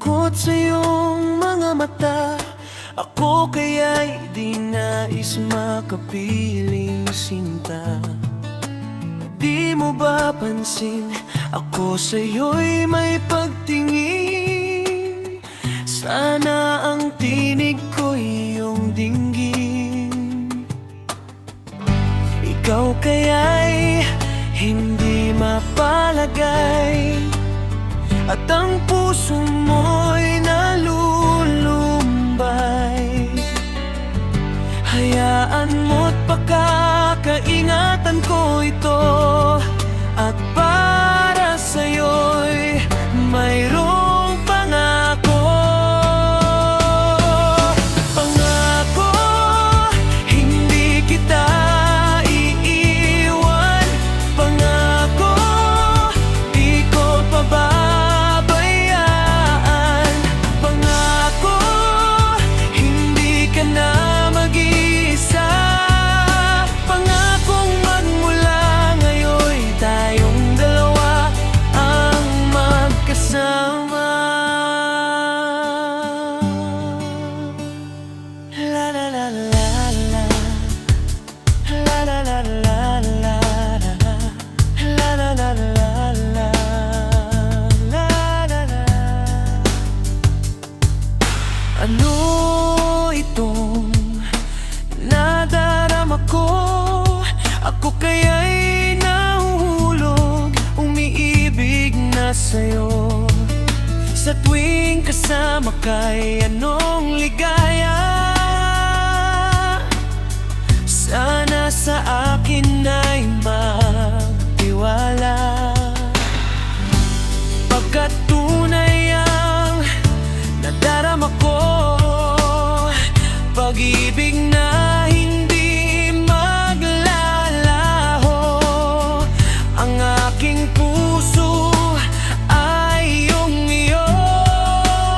Takot sa iyong mga mata, ako kaya'y di nais makapiling sinta. Di mo ba pansin, ako sa'yo'y may pagtingin. Sana ang tinig ko'y iyong dinggin. Ikaw kaya'y hindi mapalagay, at ang puso mo'y nalulumbay. Hayaan mo't pakakaingatan ko ito, at para sa'yo'y mayroong pangako. Pangako, hindi kita iiwan. Pangako, di ko pababayaan. Pangako, hindi ka na mag-iisa. Pangakong magmula ngayon'y tayong dalawa ang magkasama. La la la la la, la la la la la, la la la la la, la la la. Ano itong nadarama ko? Ako kaya'y nahuhulog, umiibig na sa'yo. Sa tuwing kasama ka'y anong ligaya. Sana sa akin ay magtiwala, pagkat tunay ang nadarama ko. Pag-ibig na hindi maglalaho. Ang aking puso ay iyong-iyo,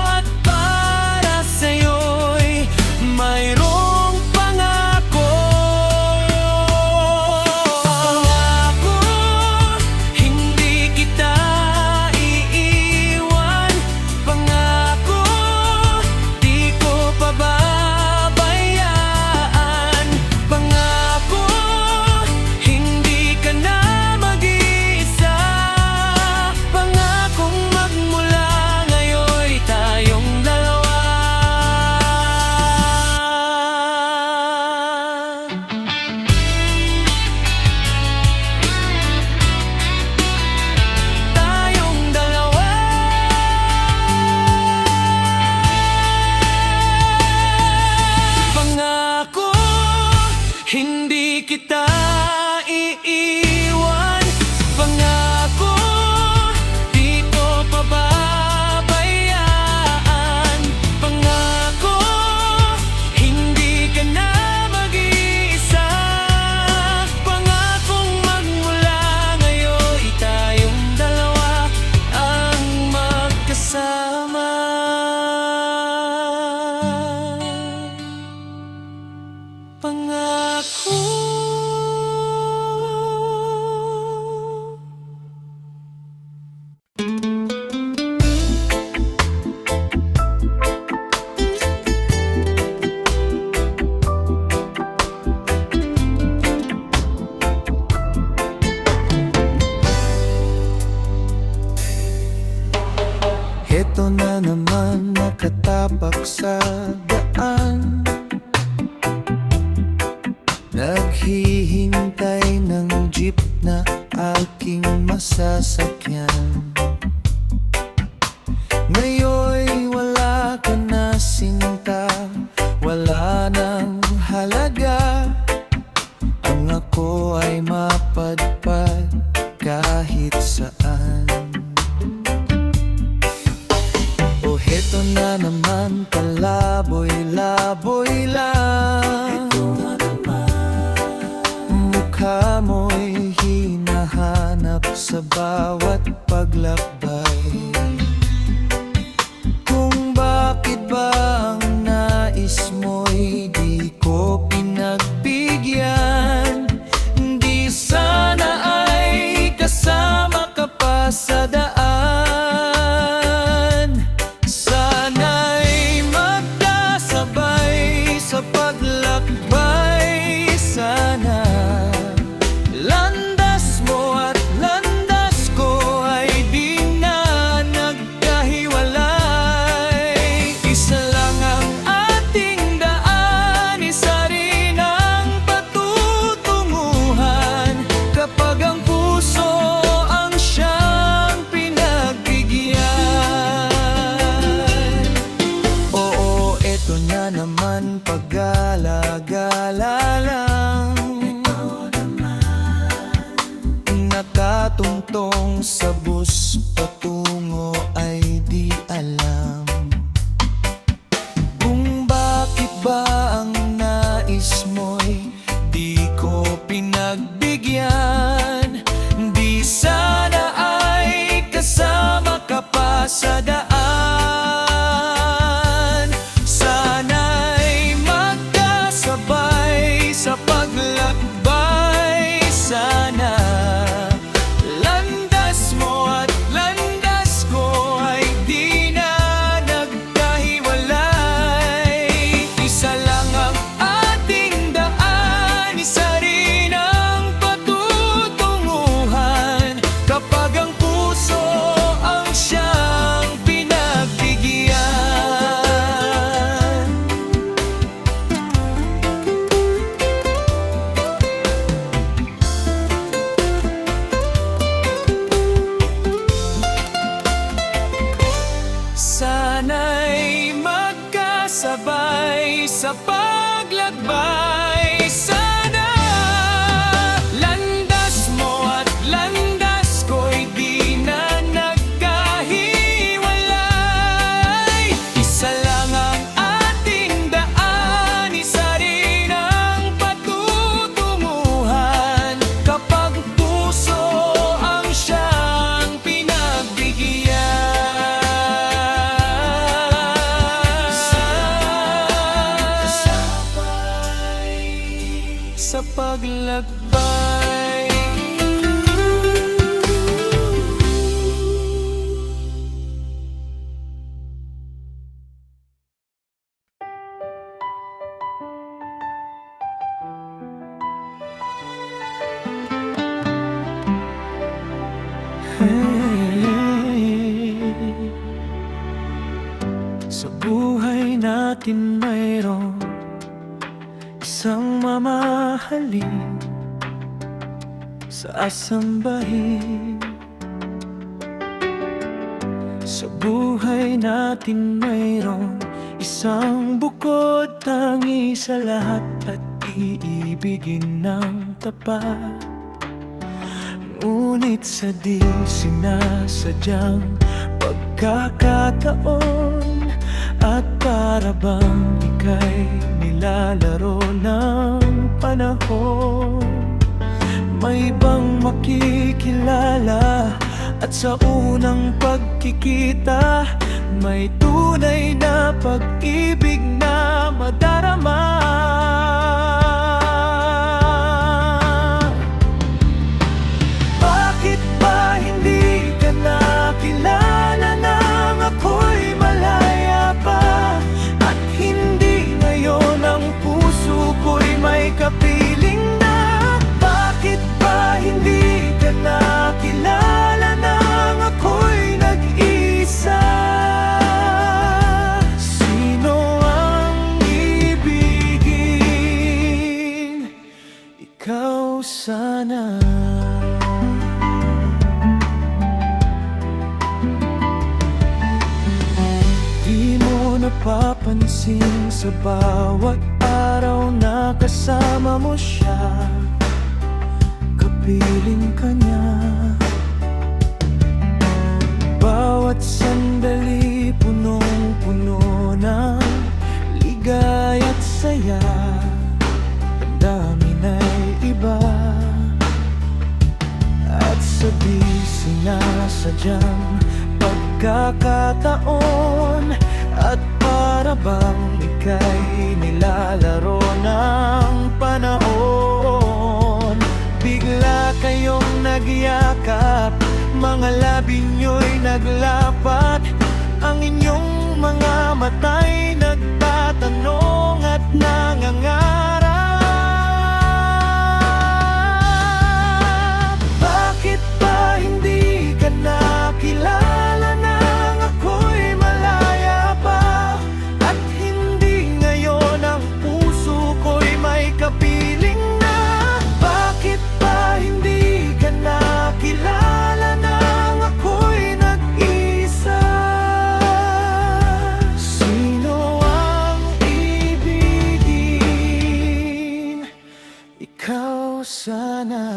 at para sa'yo'y mayroong pangako. Pangako, hindi kita iiwan. Pangako, di ko pababayaan. Pangako, hindi ka na mag-iisa. Pangakong magmula ngayon'y tayong dalawa. Tayong dalawa. Pangako, hindi kita iiwan. Pangako, di ko pababayaan. Pangako, hindi ka na mag-iisa. Pangakong magmula ngayon'y tayong dalawa ang magkasama. Pangako. Heto na naman nakatapak sa daan, naghihintay ng jeep na aking masasakyan. Ngayon'y wala ka na sinta, wala nang halaga. Ang ako ay mapadpad kahit saan. O heto na naman, palaboy-laboy lang. Mukha mo'y hinahanap sa bawat paglakbay. Kung bakit ba ang nais mo'y di ko pinagbigyan, di sana ay kasama ka pa sa daan. Sa sana'y magkasabay sa paglakbay. Sana landas mo at landas ko'y di na nagkahiwalay. Isa lang ang ating daan, isa rin ang patutunguhan. Kapag puso ang siyang pinagbigyan, sa paglakbay. Sa buhay natin mayroong isang mamahalin sa asambahin. Sa buhay natin mayroong isang bukod tangi sa lahat at iibigin ng tapat. Ngunit sa di sinasadyang pagkakataon at para bang ika'y nilalaro ng panahon, may bang makikilala at sa unang pagkikita may tunay na pag-ibig na madarama? Bakit ba hindi ka nakilala nang ako'y malaya pa? At hindi ngayon ang puso ko'y may kapiling na? Bakit ba hindi ka nakilala nang ako'y nag-isa? Sino ang ibigin? Ikaw sana. Di mo napapansin sa bawat araw na kasama mo siya, kapiling ka niya. Bawat sandali punong-puno ng ligay at saya, ang dami na'y iba. At sa di sinasadyang pagkakataon at para bang ika'y nilalaro ng panahon, bigla kayong nagyakap, mga labi nyo'y naglapat, ang inyong mga mata'y nagtatanong at nangangarap. Bakit ba hindi ka nakilala nang ako'y malaya pa? At hindi ngayon ang puso ko'y may kapiling na? Bakit ba hindi ka nakilala nang ako'y nag-isa? Sino ang ibigin? Ikaw sana.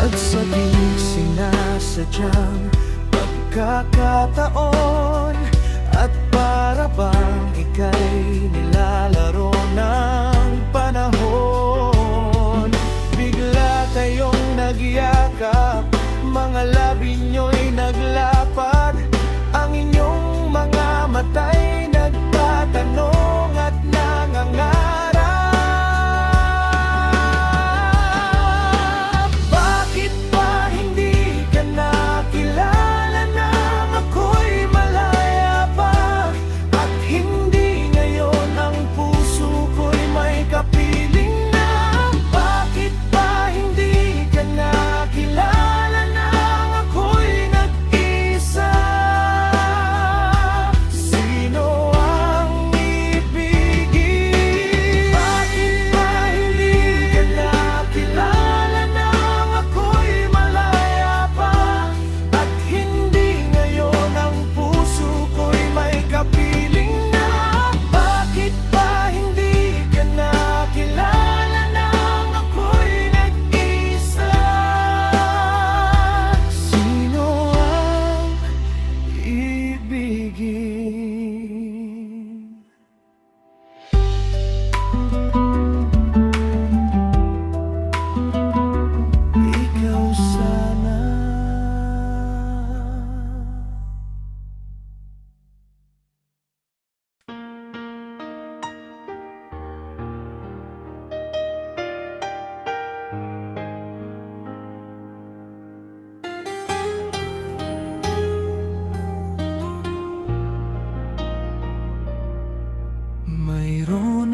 At sa di sinasadyang pagkakataon at para bang ika'y nilalaro ng panahon, bigla kayong nagyakap, mga labi nyo'y naglapat, ang inyong mga mata'y nagtatanong at nangangarap. Bakit ba hindi ka nakilala nang ako'y malaya pa? At hindi ngayon ang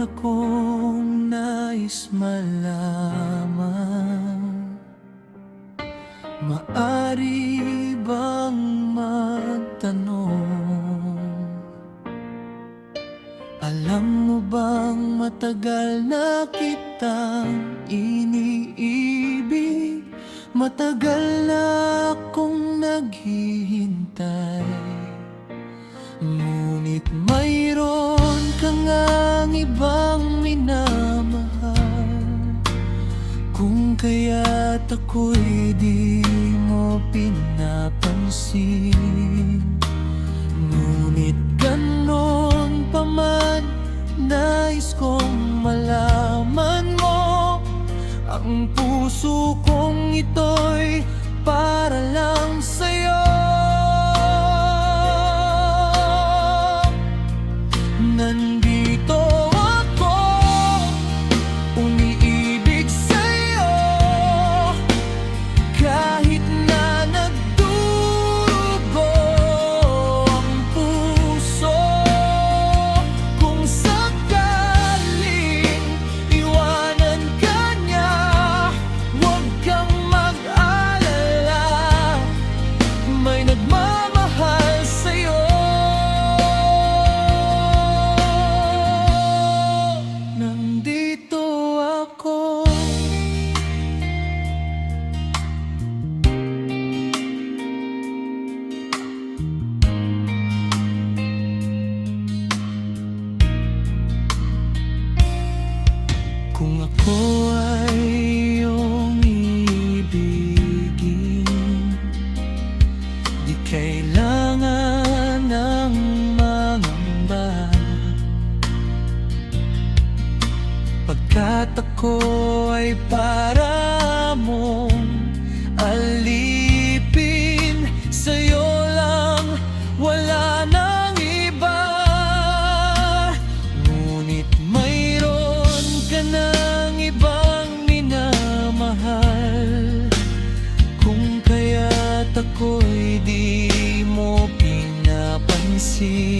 akong nais malaman. Maari bang magtanong? Alam mo bang matagal na kitang iniibig? Matagal na akong naghihintay. Ngunit mayroon ka ngang ibang minamahal. Kung kaya't ako'y di mo pinapansin. Ngunit ganon pa man, nais kong malaman mo. Ang puso kong ito'y para lang sa'yo. Nandito ako, umiibig sa'yo. Kahit na nagdurugo ang puso. Kung sakaling iwanan ka niya, huwag kang mag-alala. May nagmamahal sa'yo. Nandito ako. Kung ako ay iyong ibigin, di kailangan ng mangamba. Pagkat ako ay para mong alipin. Sa'yo lang, wala nang iba. Ngunit mayroon ka ng ibang minamahal. Kung kaya't ako'y di mo pinapansin.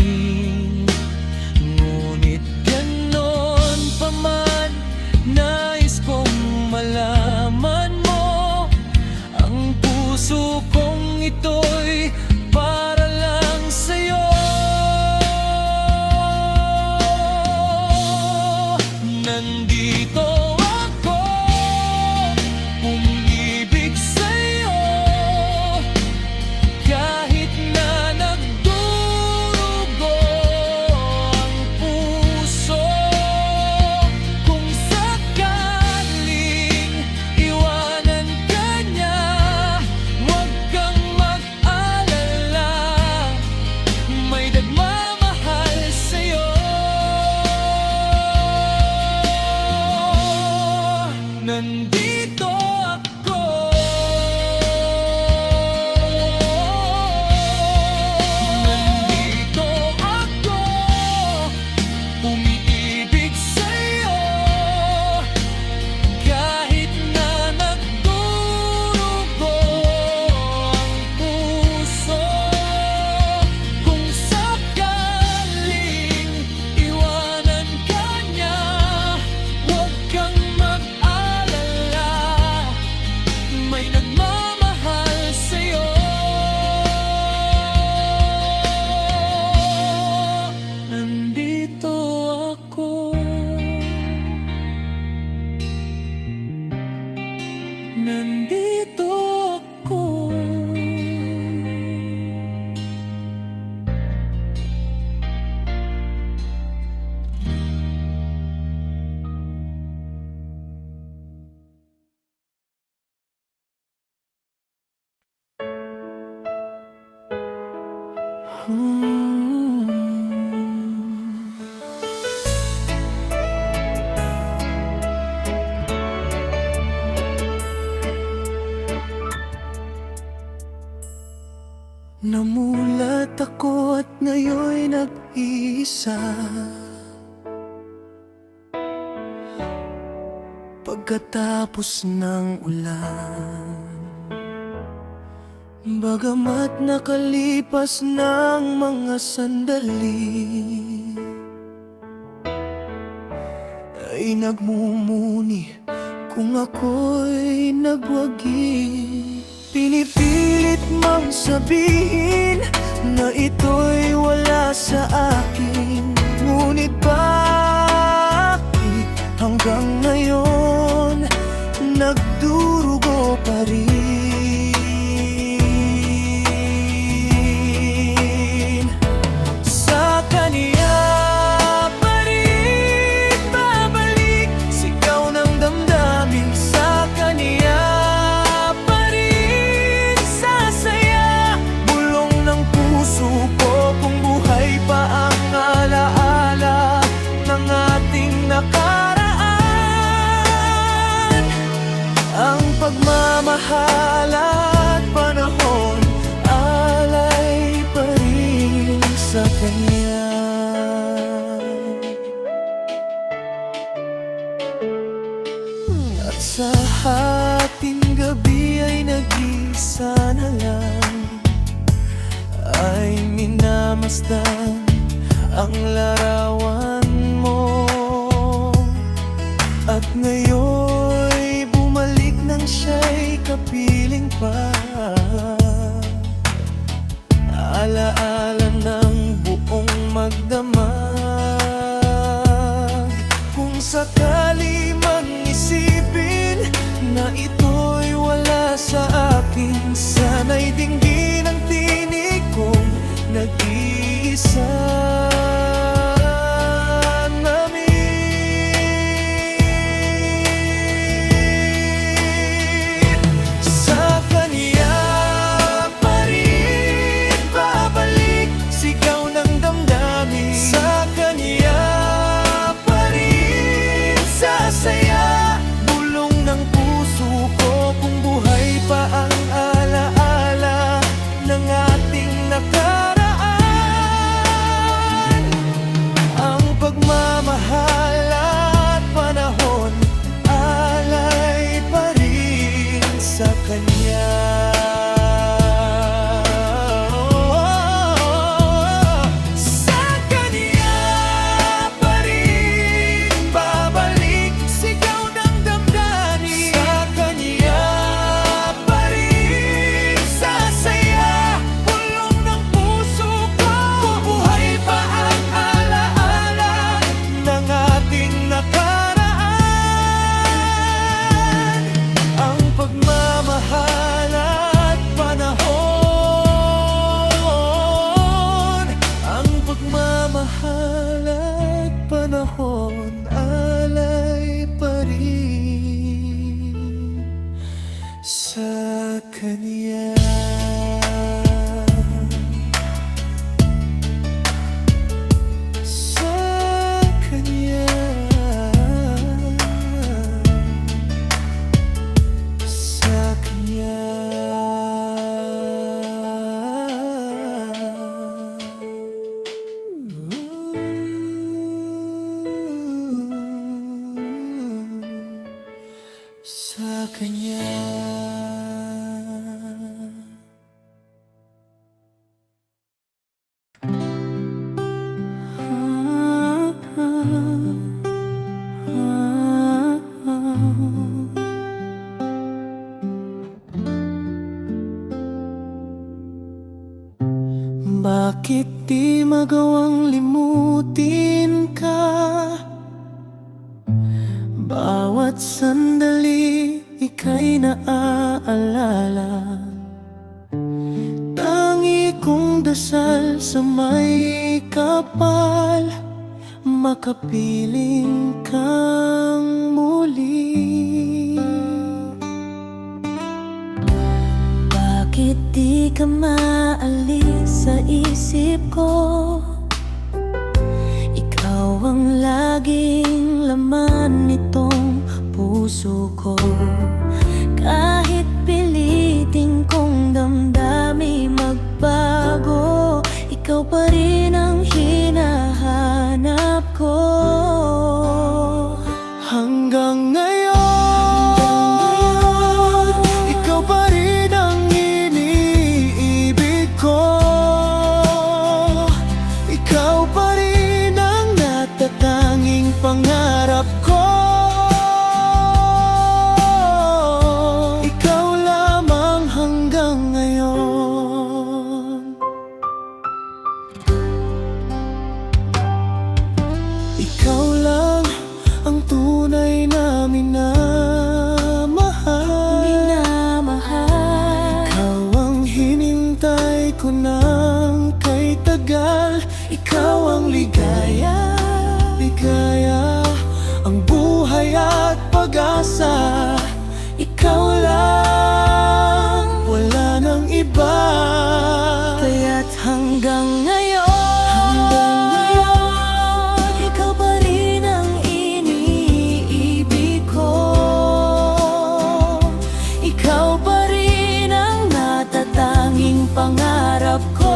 Ngunit ganon pa man, nais kong malaman mo. Ang puso kong ito'y para lang sa'yo. Nandito ako, umibig sa'yo. Kahit na nagdurugo ang puso. Kung sakaling iwanan ka niya, huwag kang mag-alala. May nagmamahal sa'yo. Nandito ako. Nandito ako, umiibig sa'yo. Kahit na nagdurugo ang puso. Kung sakaling iwanan ka niya, huwag kang mag-alala. May nagmamahal sa'yo. Nandito ako. Nandito ako. Namulat ako at ngayon'y nag-iisa. Pagkatapos ng ulan, bagamat nakalipas ng mga sandali, ay nagmumuni kung ako'y nagwagi. Pinipilit mang sabihin na ito'y wala sa akin, ngunit bakit hanggang ngayon nagdurugo pa rin? Sa kanya pa rin babalik sigaw ng damdamin, sa kanya pa rin sasaya bulong ng puso ko kung buhay pa ang alaala ng ating nakaraan. Ang pagmamahal at panahon, alay pa rin sa kanya. At sa ating gabi ay nag-isa na lang, ay minamasdan ang larawan mo. At ngayon'y bumalik nang siya'y kapiling pa, alaala ng buong magdamag. Kung sakali mang isipin na ito'y wala sa akin, sana'y dinggin ang tinig kong nag-iisa namin. Sa kanya pa rin babalik sigaw ng damdamin, sa kanya pa rin sasaya bulong ng puso ko kung buhay pa ang alaala ng ating nakaraan. Ang pagmamahal at panahon, alay pa rin sa kanya. Sa kanya pa rin babalik sigaw ng damdamin, sa kanya pa rin sasaya bulong ng puso ko kung buhay pa ang alaala ng ating nakaraan. Ang pagmamahal at panahon, ang pagmamahal at panahon, alay pa rin sa kanya. Sa kanya, sa kanya. Sa kanya. Bakit di magawang limutin ka? Bawat sandali ika'y naaalala. Tangi kong dasal sa may kapal, makapiling kang muli. Bakit di ka maalis sa isip ko? Ikaw ang laging laman nitong puso ko. Kahit pilitin kong damdami magbago, ikaw pa rin ang hinahanap ko. Hanggang ngayon, ikaw pa rin ang iniibig ko. Ikaw pa rin ang natatanging pangarap ko. ikaw ang ligaya, ligaya, ang buhay at pag-asa. Ikaw lang, wala nang iba. Kaya't hanggang ngayon, ikaw pa rin ang iniibig ko. Ikaw pa rin ang natatanging pangarap ko.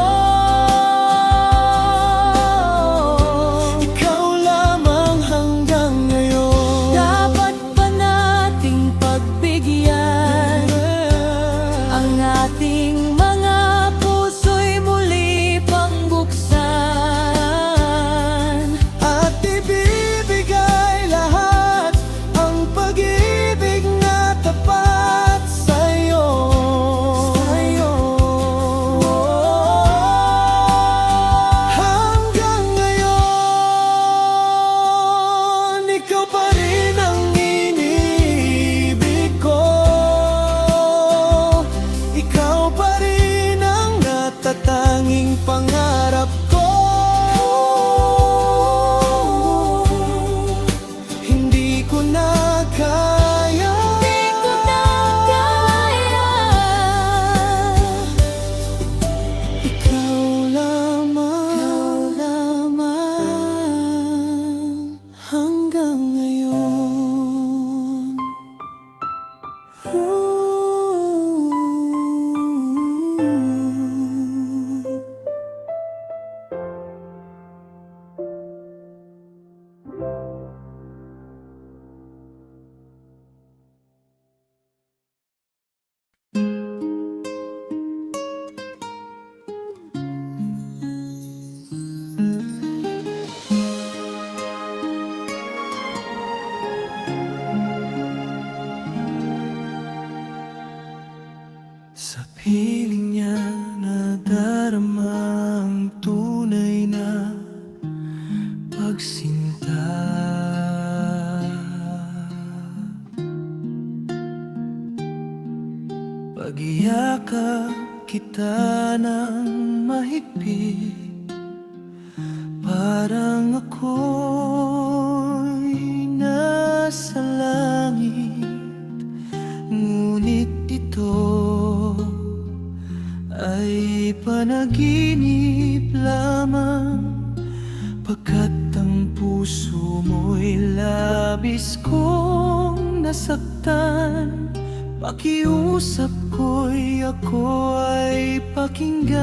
Ikaw lamang hanggang ngayon. Dapat ba nating pagbigyan ang ating mga puso'y muli pang buksan? At ibibigay lahat ang pag-ibig na tapat sa'yo. Hanggang ngayon, ikaw pa rin ang iniibig ko. Ikaw pa rin ang natatanging pangarap ko. Hindi ko na kaya, Di ko na kaya. ikaw lamang hanggang ngayon. Sa piling niya nadarama ang tunay na pagsinta. Pag-iyakap kita ng mahigpit, parang ako'y nasa langit. Ngunit ito ay panaginip lamang, pagkat ang puso mo'y labis kong nasaktan. Pakiusap ko'y ako ay pakinggan.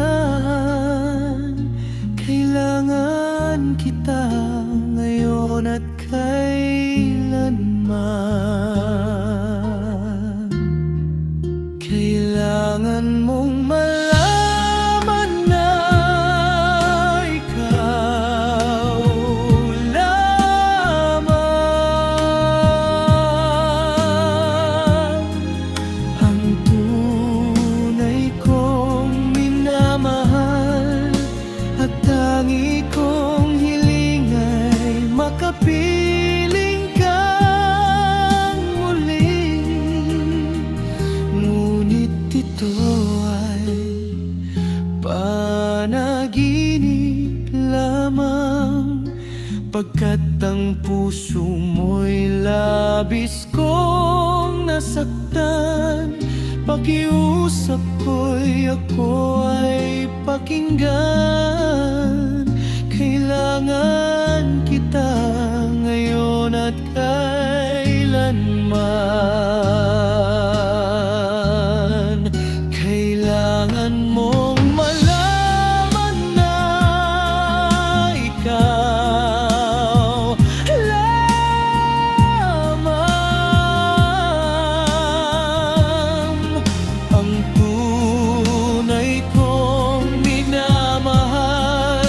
Kailangan kita ngayon at kailanman. Kailangan mong malaman na ikaw lamang ang tunay kong minamahal, at tangi kong hiling ay makapiling kang muli. Ngunit ito ay panaginip lamang, pagkat ang puso mo'y labis kong nasaktan. Pakiusap ko'y ako ay pakinggan. Kailangan kita ngayon at kailanman. Kailangan mong malaman na ikaw lamang ang tunay kong minamahal,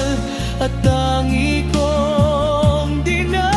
at tangi kong dinarasal.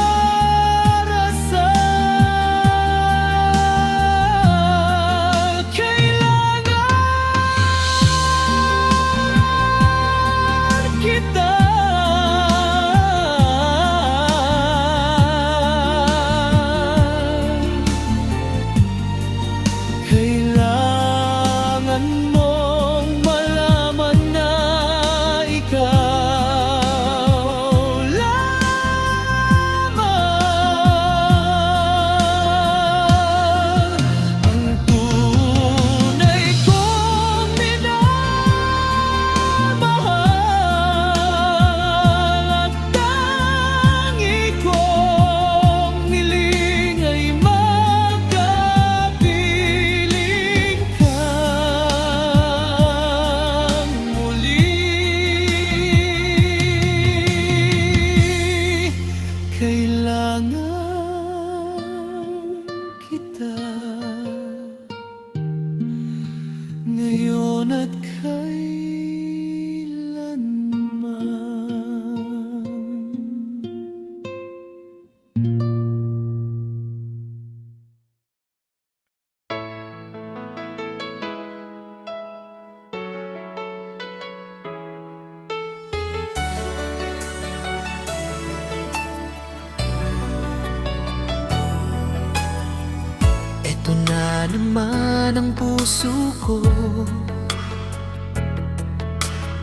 naman ang puso ko,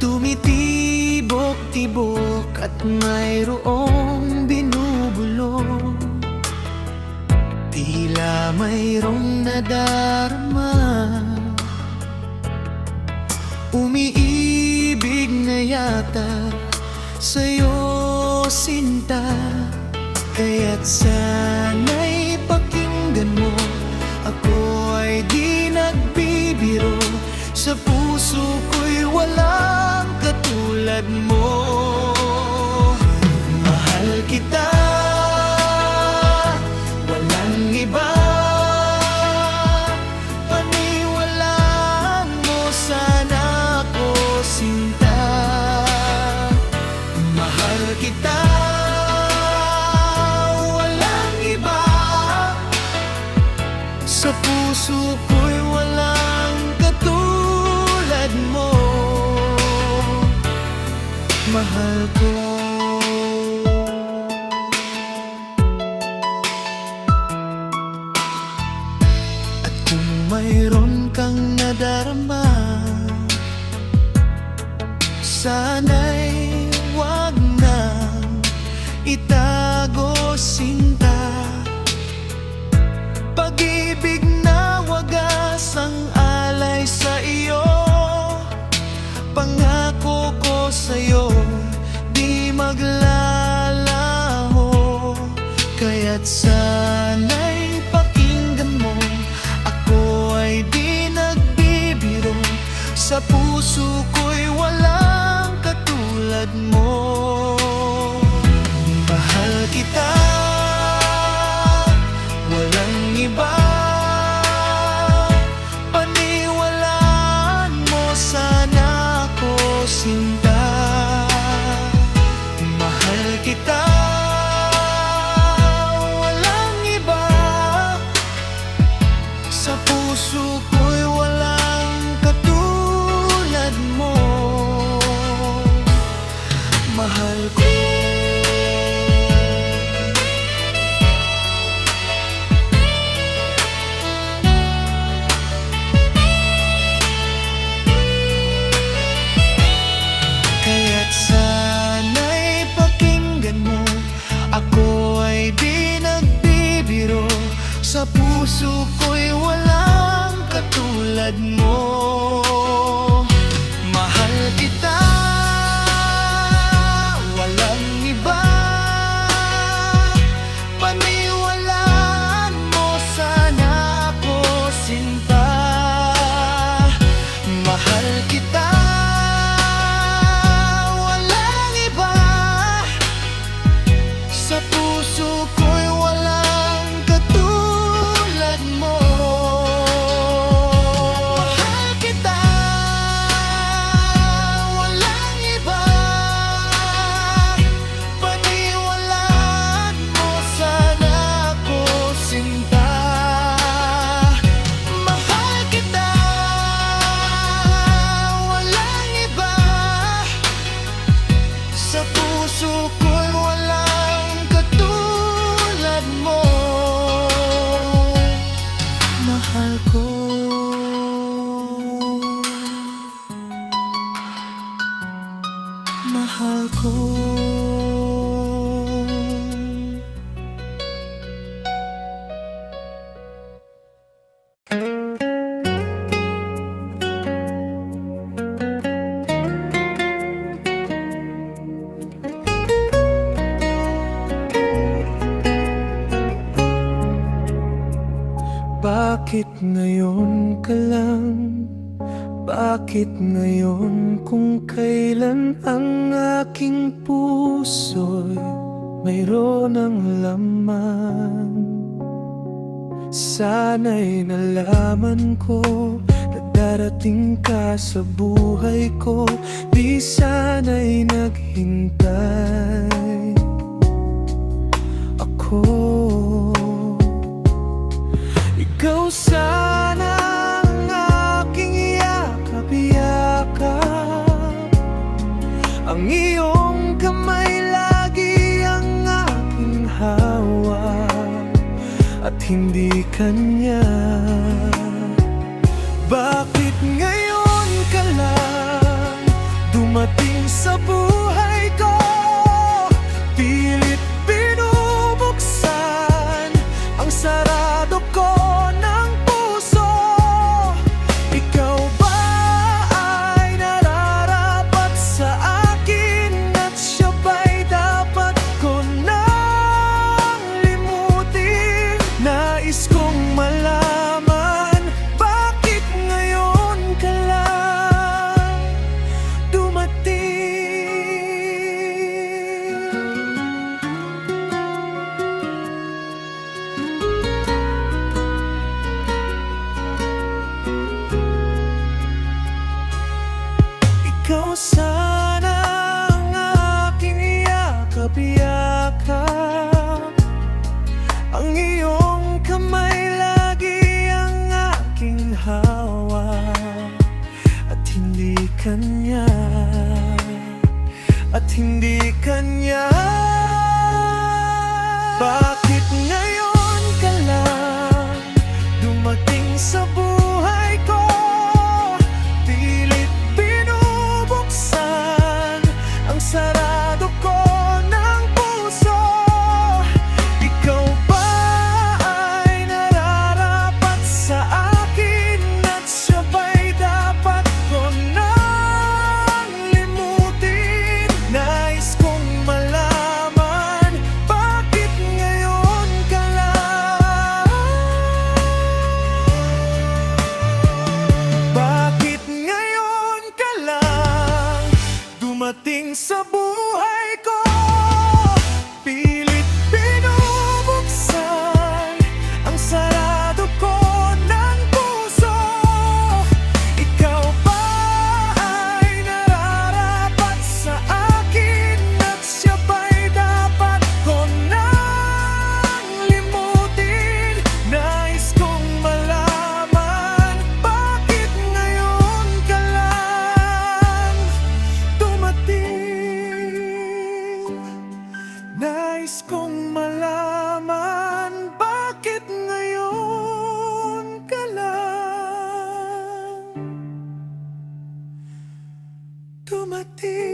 tumitibok-tibok at mayroong binubulong. Tila mayroong nadarama, umiibig na yata sa'yo, sinta. Kaya't sana'y pakinggan mo, ako ay di nagbibiro. Sa puso ko'y walang katulad mo. Mahal kita, walang iba. Paniwalaan mo sana ako, sinta. Mahal kita, walang iba. Sa puso ko'y walang katulad mo. Mahal ko. At kung mayroon kang nadarama, sana'y wag nang itago, sinta. Pag-ibig na wagas ang alay sa iyo, pangako ko sa'yo di maglalaho. Kaya't sana'y pakinggan mo, ako ay di nagbibiro. Sa puso ko'y walang katulad mo. Mahal kita, walang iba. Paniwalaan mo sana ako, sinta. Mahal kita, walang iba. Sa puso ko'y walang katulad mo. Mahal ko. Kaya't sana'y pakinggan mo, ako ay di nagbibiro. Sa puso ko'y walang katulad mo. Mahal kita, walang iba. Paniwalaan mo sana ako, sinta. Mahal kita, walang iba. Sa puso ko'y walang katulad mo. Mahal kita, walang iba. Paniwalaan mo sana ako, sinta. Mahal kita, walang iba. Sa puso ko'y walang katulad mo. Mahal ko. Mahal ko. Bakit ngayon ka lang? Bakit ngayon kung kailan ang aking puso'y mayroon ng laman? Sana'y nalaman ko na darating ka sa buhay ko, di sana'y naghintay ako. Ikaw sana ang aking yakap-yakap, ang iyong kamay lagi ang aking hawak, at hindi kanya. Bakit ngayon ka lang dumating sa buhay ko? Pilit binubuksan ang sarado ko ng puso. Ikaw ba ay nararapat sa akin at siya ba'y dapat ko nang limutin? Nais kong malaman, bakit ngayon ka lang dumating? Ikaw sana ang aking yakap-yakap, ang iyong kamay lagi ang aking hawak. At hindi kanya, at hindi kanya. Bakit ngayon ka lang dumating sa buhay ko? Pilit binubuksan ang sarado ko ng puso. Ikaw ba ay nararapat sa akin at siya ba'y dapat ko nang limutin? Nais kong malaman, bakit ngayon ka lang? Bakit ngayon ka lang dumating sa buhay ko? Pilit binubuksan ang sarado ko ng puso. Ikaw ba ay nararapat sa akin at siya ba'y dapat ko nang limutin? Nais kong malaman, bakit ngayon ka lang dumating? Nais kong malaman, bakit ngayon ka lang dumating?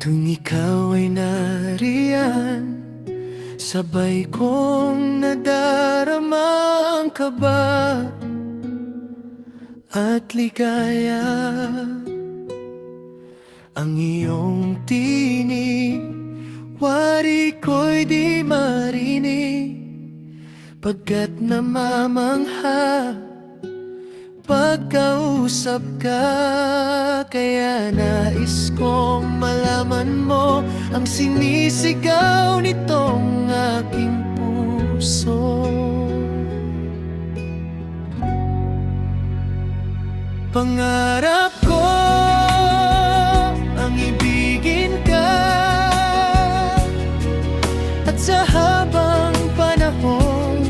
Tuwing ikaw ay nariyan, sabay kong nadarama ang kaba at ligaya. Ang iyong tinig, wari ko'y di marinig, pagkat namamangha pagkausap ka. Kaya nais kong malaman mo ang sinisigaw nitong aking puso. Pangarap ko ang ibigin ka, at sa habang panahon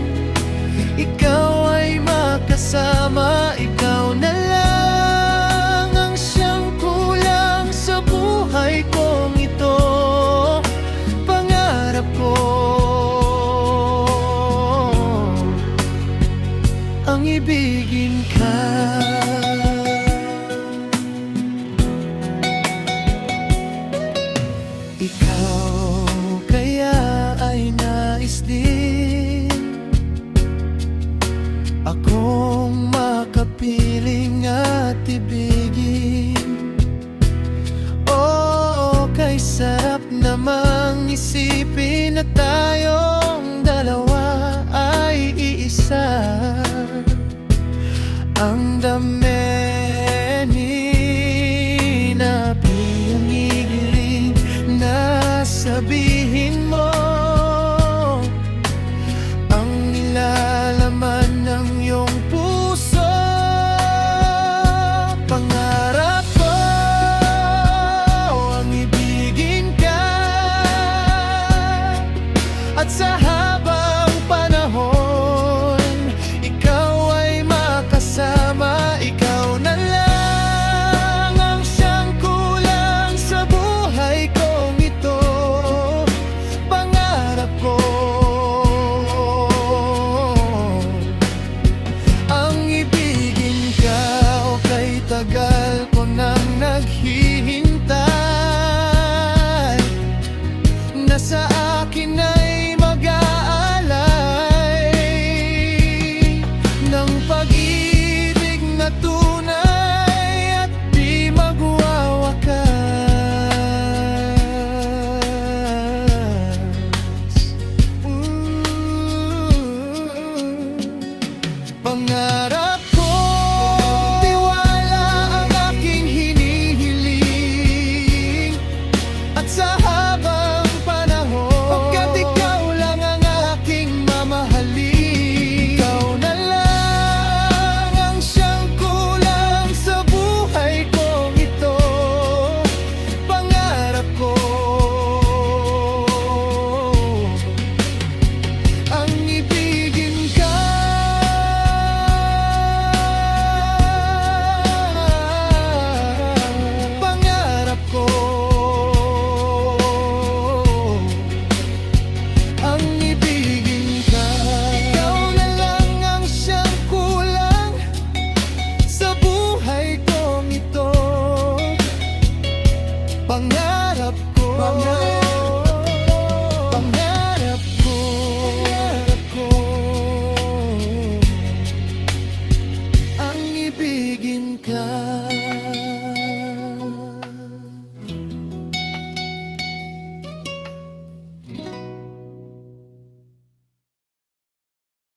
ikaw ay makasama. Ikaw na lang ang siyang kulang sa buhay kong ito. Pangarap ko ang ibigin ka. Ikaw kaya ay nais din akong makapiling at ibigin. Oo, kay sarap namang isipin na tayong dalawa ay iisa. Ang dami